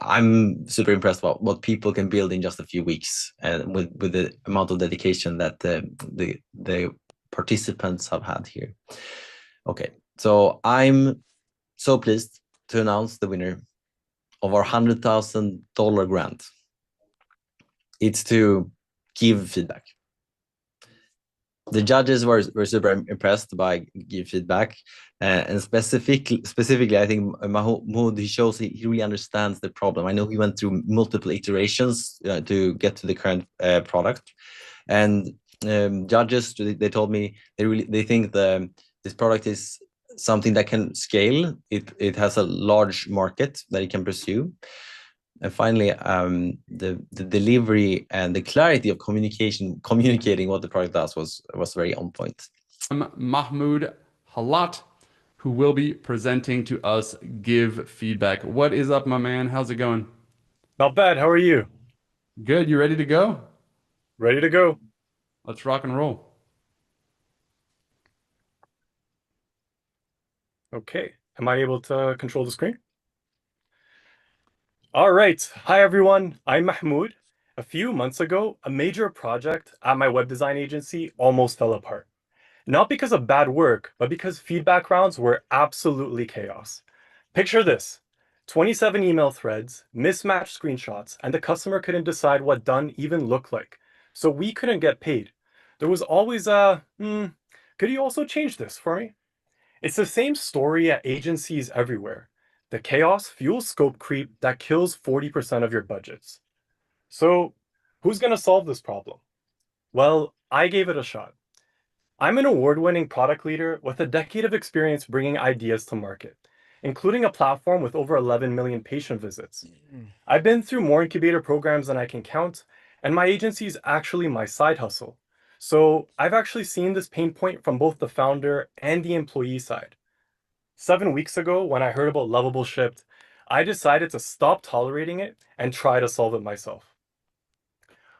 I'm super impressed about what people can build in just a few weeks, and with the amount of dedication that the participants have had here. Okay, so I'm so pleased to announce the winner of our $100,000 grant. It's to give feedback. The judges were super impressed by give feedback, and specifically, I think Mahmoud, he shows he really understands the problem. I know he went through multiple iterations to get to the current product, and judges they told me they think this product is something that can scale. It has a large market that it can pursue. And finally, the delivery and the clarity of communicating what the product does was very on point. Mahmoud Halat, who will be presenting to us Give Feedback. What is up, my man? How's it going? Not bad. How are you? Good. You ready to go? Ready to go. Let's rock and roll. Okay. Am I able to control the screen? All right. Hi, everyone. I'm Mahmoud. A few months ago, a major project at my web design agency almost fell apart. Not because of bad work, but because feedback rounds were absolutely chaos. Picture this: 27 email threads, mismatched screenshots, and the customer couldn't decide what done even looked like. So we couldn't get paid. There was always could you also change this for me? It's the same story at agencies everywhere. The chaos fuels scope creep that kills 40% of your budgets. So who's going to solve this problem? Well, I gave it a shot. I'm an award-winning product leader with a decade of experience bringing ideas to market, including a platform with over 11 million patient visits. I've been through more incubator programs than I can count, and my agency is actually my side hustle. So I've actually seen this pain point from both the founder and the employee side. 7 weeks ago, when I heard about Lovable shipped, I decided to stop tolerating it and try to solve it myself.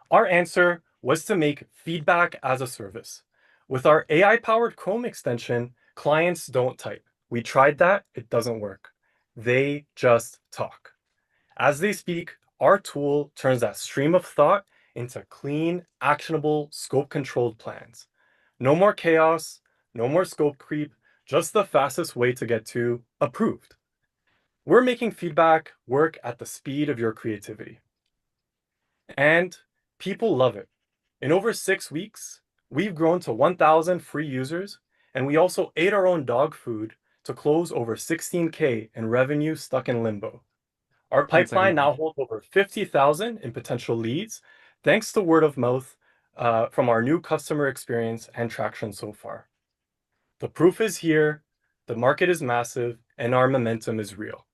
Our answer was to make feedback as a service. With our AI-powered Chrome extension, clients don't type. We tried that, it doesn't work. They just talk. As they speak, our tool turns that stream of thought into clean, actionable, scope-controlled plans. No more chaos, no more scope creep, just the fastest way to get to approved. We're making feedback work at the speed of your creativity. And people love it. In over 6 weeks, we've grown to 1,000 free users, and we also ate our own dog food to close over 16K in revenue stuck in limbo. Our 10 seconds. pipeline now holds over 50,000 in potential leads, thanks to word of mouth from our new customer experience and traction so far. The proof is here, the market is massive, and our momentum is real.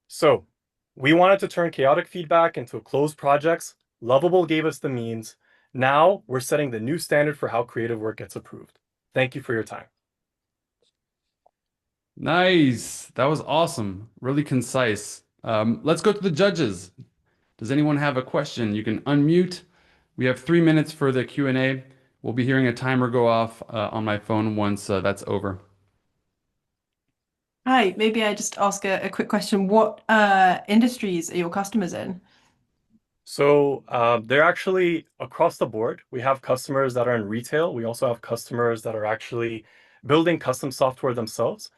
So, we wanted to turn chaotic feedback into closed projects. Lovable gave us the means. Now we're setting the new standard for how creative work gets approved. Thank you for your time. Nice. That was awesome. Really concise. Let's go to the judges. Does anyone have a question? You can unmute. We have 3 minutes for the Q&A. We'll be hearing a timer go off on my phone once that's over. Hi, maybe I just ask a quick question. What industries are your customers in? So they're actually across the board. We have customers that are in retail. We also have customers that are actually building custom software themselves.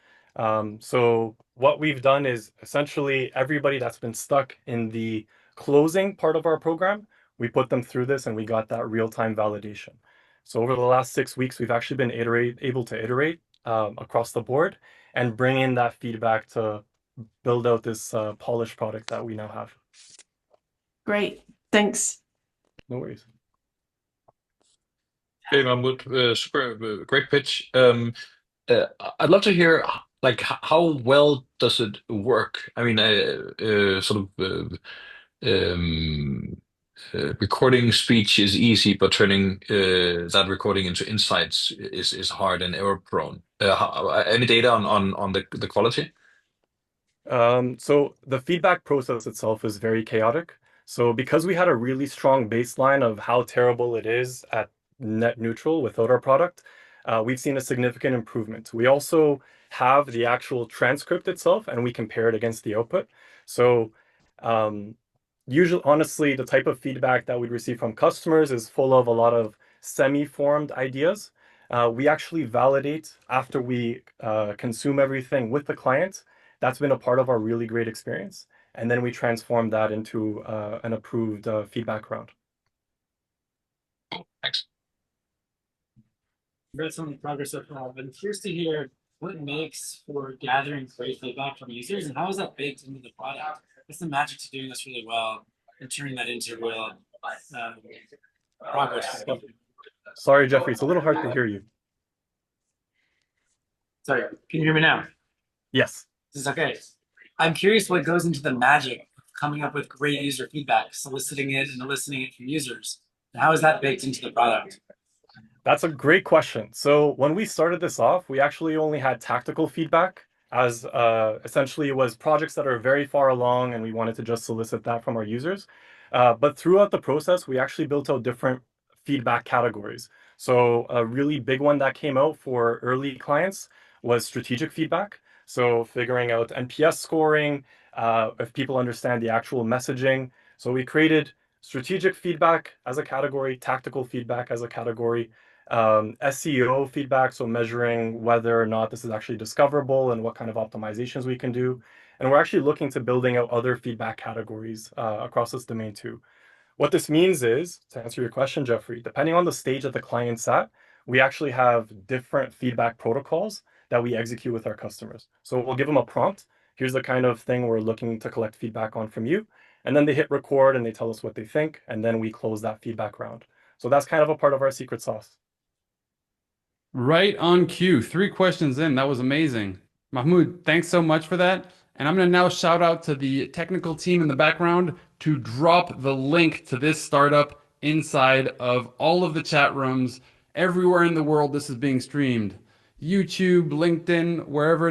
So what we've done is essentially everybody that's been stuck in the closing part of our program, we put them through this and we got that real-time validation. So over the last 6 weeks, we've actually been able to iterate across the board and bring in that feedback to build out this polished product that we now have. Great, thanks. No worries. Hey, Mahmoud, super great pitch. I'd love to hear like how well does it work? I mean, sort of recording speech is easy, but turning that recording into insights is hard and error prone. Any data on the quality? So the feedback process itself is very chaotic. So because we had a really strong baseline of how terrible it is at net neutral without our product, we've seen a significant improvement. We also have the actual transcript itself and we compare it against the output. So Usually, honestly, the type of feedback that we'd receive from customers is full of a lot of semi-formed ideas. We actually validate after we consume everything with the client. That's been a part of our really great experience. And then we transform that into an approved feedback round. Thanks. Congrats on the progress so far. I'm curious to hear what makes for gathering great feedback from users and how is that baked into the product? What's the magic to doing this really well and turning that into real progress? Sorry, Jeffrey, it's a little hard to hear you. Sorry, can you hear me now? Yes. This is okay. I'm curious what goes into the magic of coming up with great user feedback, soliciting it and eliciting it from users. And how is that baked into the product? That's a great question. So when we started this off, we actually only had tactical feedback, as essentially it was projects that are very far along and we wanted to just solicit that from our users. But throughout the process, we actually built out different feedback categories. So a really big one that came out for early clients was strategic feedback. So figuring out NPS scoring, if people understand the actual messaging. So we created strategic feedback as a category, tactical feedback as a category, SEO feedback, so measuring whether or not this is actually discoverable and what kind of optimizations we can do. And we're actually looking to building out other feedback categories across this domain too. What this means is, to answer your question, Jeffrey, depending on the stage that the client's at, we actually have different feedback protocols that we execute with our customers. So we'll give them a prompt. Here's the kind of thing we're looking to collect feedback on from you. And then they hit record and they tell us what they think. And then we close that feedback round. So that's kind of a part of our secret sauce. Right on cue. 3 questions in. That was amazing. Mahmoud, thanks so much for that. And I'm going to now shout out to the technical team in the background to drop the link to this startup inside of all of the chat rooms everywhere in the world this is being streamed. YouTube, LinkedIn, wherever it is.